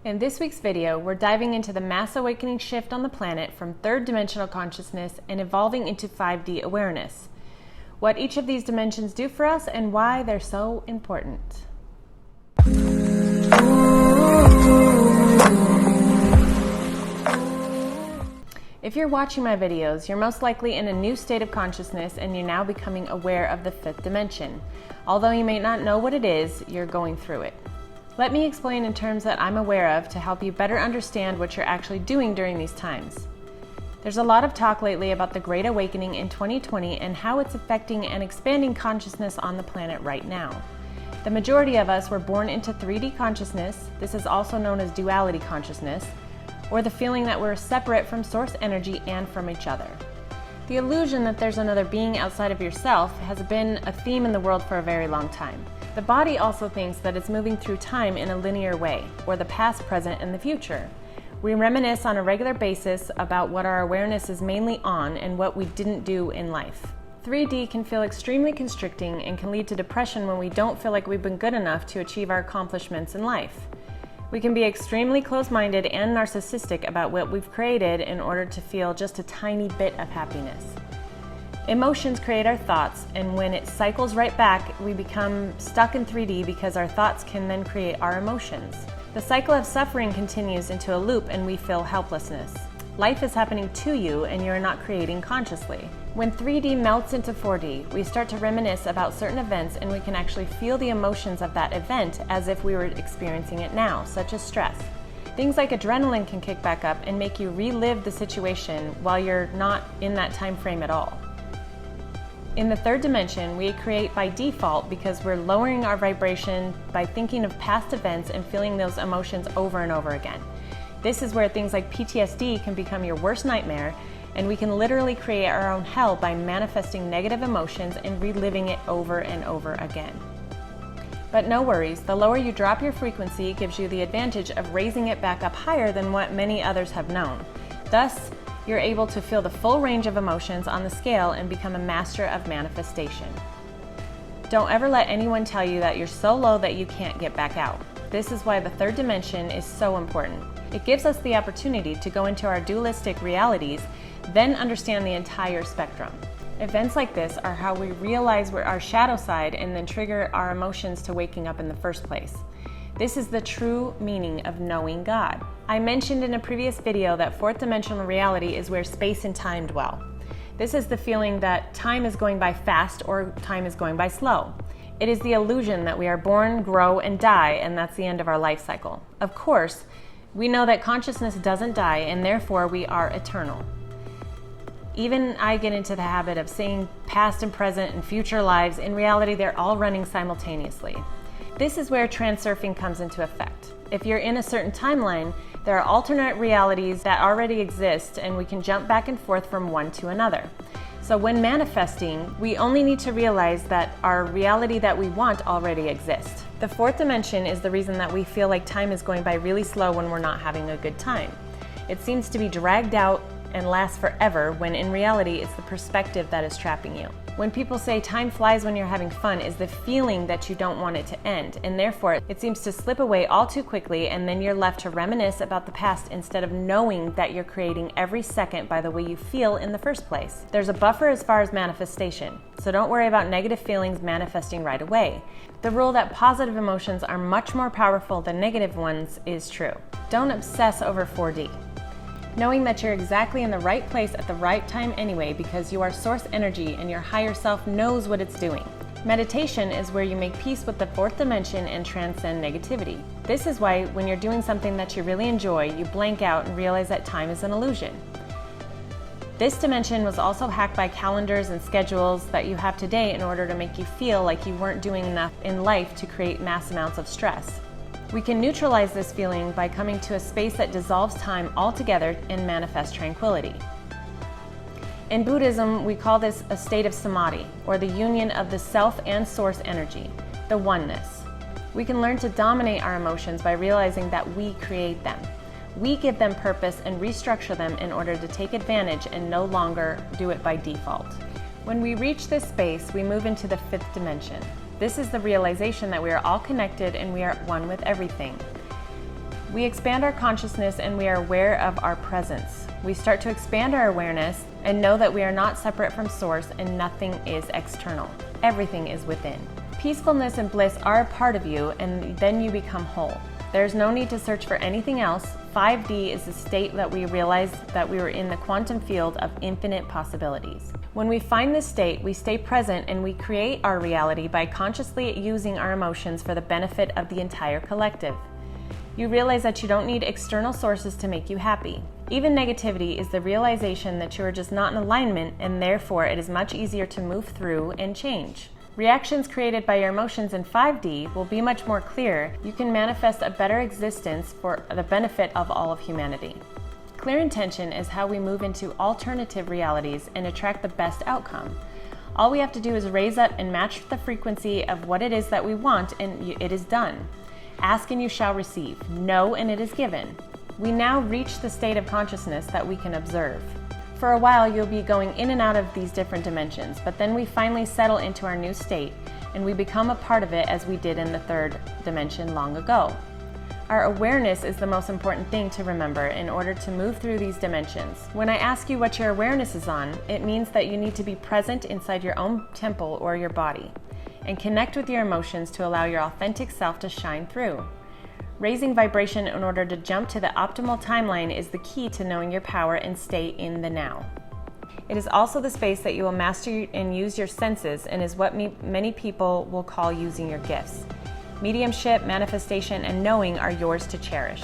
In this week's video, we're diving into the mass awakening shift on the planet from third dimensional consciousness and evolving into 5D awareness. What each of these dimensions do for us and why they're so important. If you're watching my videos, you're most likely in a new state of consciousness and you're now becoming aware of the fifth dimension. Although you may not know what it is, you're going through it. Let me explain in terms that I'm aware of to help you better understand what you're actually doing during these times. There's a lot of talk lately about the Great Awakening in 2020 and how it's affecting and expanding consciousness on the planet right now. The majority of us were born into 3D consciousness. This is also known as duality consciousness, or the feeling that we're separate from source energy and from each other. The illusion that there's another being outside of yourself has been a theme in the world for a very long time. The body also thinks that it's moving through time in a linear way, or the past, present, and the future. We reminisce on a regular basis about what our awareness is mainly on and what we didn't do in life. 3D can feel extremely constricting and can lead to depression when we don't feel like we've been good enough to achieve our accomplishments in life. We can be extremely close-minded and narcissistic about what we've created in order to feel just a tiny bit of happiness. Emotions create our thoughts, and when it cycles right back, we become stuck in 3D because our thoughts can then create our emotions. The cycle of suffering continues into a loop and we feel helplessness. Life is happening to you and you're not creating consciously. When 3D melts into 4D, we start to reminisce about certain events and we can actually feel the emotions of that event as if we were experiencing it now, such as stress. Things like adrenaline can kick back up and make you relive the situation while you're not in that time frame at all. In the third dimension, we create by default because we're lowering our vibration by thinking of past events and feeling those emotions over and over again. This is where things like PTSD can become your worst nightmare, and we can literally create our own hell by manifesting negative emotions and reliving it over and over again. But no worries, the lower you drop your frequency gives you the advantage of raising it back up higher than what many others have known. Thus, you're able to feel the full range of emotions on the scale and become a master of manifestation. Don't ever let anyone tell you that you're so low that you can't get back out. This is why the third dimension is so important. It gives us the opportunity to go into our dualistic realities, then understand the entire spectrum. Events like this are how we realize we're our shadow side and then trigger our emotions to waking up in the first place. This is the true meaning of knowing God. I mentioned in a previous video that fourth dimensional reality is where space and time dwell. This is the feeling that time is going by fast or time is going by slow. It is the illusion that we are born, grow, and die, and that's the end of our life cycle. Of course, we know that consciousness doesn't die, and therefore we are eternal. Even I get into the habit of saying past and present and future lives. In reality, they're all running simultaneously. This is where transurfing comes into effect. If you're in a certain timeline, there are alternate realities that already exist, and we can jump back and forth from one to another. So when manifesting, we only need to realize that our reality that we want already exists. The fourth dimension is the reason that we feel like time is going by really slow when we're not having a good time. It seems to be dragged out and lasts forever, when in reality it's the perspective that is trapping you. When people say time flies when you're having fun is the feeling that you don't want it to end, and therefore it seems to slip away all too quickly, and then you're left to reminisce about the past instead of knowing that you're creating every second by the way you feel in the first place. There's a buffer as far as manifestation, so don't worry about negative feelings manifesting right away. The rule that positive emotions are much more powerful than negative ones is true. Don't obsess over 4D. Knowing that you're exactly in the right place at the right time anyway because you are source energy and your higher self knows what it's doing. Meditation is where you make peace with the fourth dimension and transcend negativity. This is why when you're doing something that you really enjoy, you blank out and realize that time is an illusion. This dimension was also hacked by calendars and schedules that you have today in order to make you feel like you weren't doing enough in life to create mass amounts of stress. We can neutralize this feeling by coming to a space that dissolves time altogether and manifest tranquility. In Buddhism, we call this a state of samadhi, or the union of the self and source energy, the oneness. We can learn to dominate our emotions by realizing that we create them. We give them purpose and restructure them in order to take advantage and no longer do it by default. When we reach this space, we move into the fifth dimension. This is the realization that we are all connected and we are one with everything. We expand our consciousness and we are aware of our presence. We start to expand our awareness and know that we are not separate from Source and nothing is external. Everything is within. Peacefulness and bliss are a part of you, and then you become whole. There's no need to search for anything else. 5D is the state that we realize that we were in the quantum field of infinite possibilities. When we find this state, we stay present and we create our reality by consciously using our emotions for the benefit of the entire collective. You realize that you don't need external sources to make you happy. Even negativity is the realization that you are just not in alignment, and therefore it is much easier to move through and change. Reactions created by your emotions in 5D will be much more clear. You can manifest a better existence for the benefit of all of humanity. Clear intention is how we move into alternative realities and attract the best outcome. All we have to do is raise up and match the frequency of what it is that we want, and it is done. Ask and you shall receive. Know and it is given. We now reach the state of consciousness that we can observe. For a while, you'll be going in and out of these different dimensions, but then we finally settle into our new state and we become a part of it as we did in the third dimension long ago. Our awareness is the most important thing to remember in order to move through these dimensions. When I ask you what your awareness is on, it means that you need to be present inside your own temple or your body and connect with your emotions to allow your authentic self to shine through. Raising vibration in order to jump to the optimal timeline is the key to knowing your power and stay in the now. It is also the space that you will master and use your senses, and is what many people will call using your gifts. Mediumship, manifestation, and knowing are yours to cherish.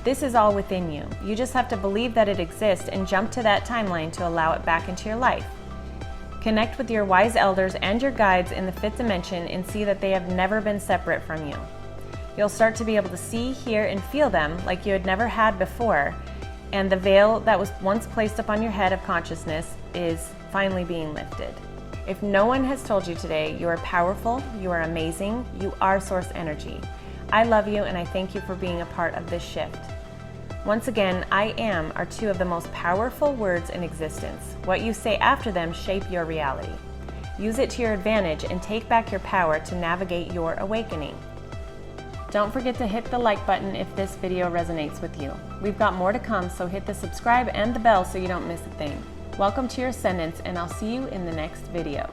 This is all within you. You just have to believe that it exists and jump to that timeline to allow it back into your life. Connect with your wise elders and your guides in the 5th dimension and see that they have never been separate from you. You'll start to be able to see, hear, and feel them like you had never had before, and the veil that was once placed upon your head of consciousness is finally being lifted. If no one has told you today, you are powerful, you are amazing, you are Source energy. I love you and I thank you for being a part of this shift. Once again, I am are 2 of the most powerful words in existence. What you say after them shape your reality. Use it to your advantage and take back your power to navigate your awakening. Don't forget to hit the like button if this video resonates with you. We've got more to come, so hit the subscribe and the bell so you don't miss a thing. Welcome to your ascendance, and I'll see you in the next video.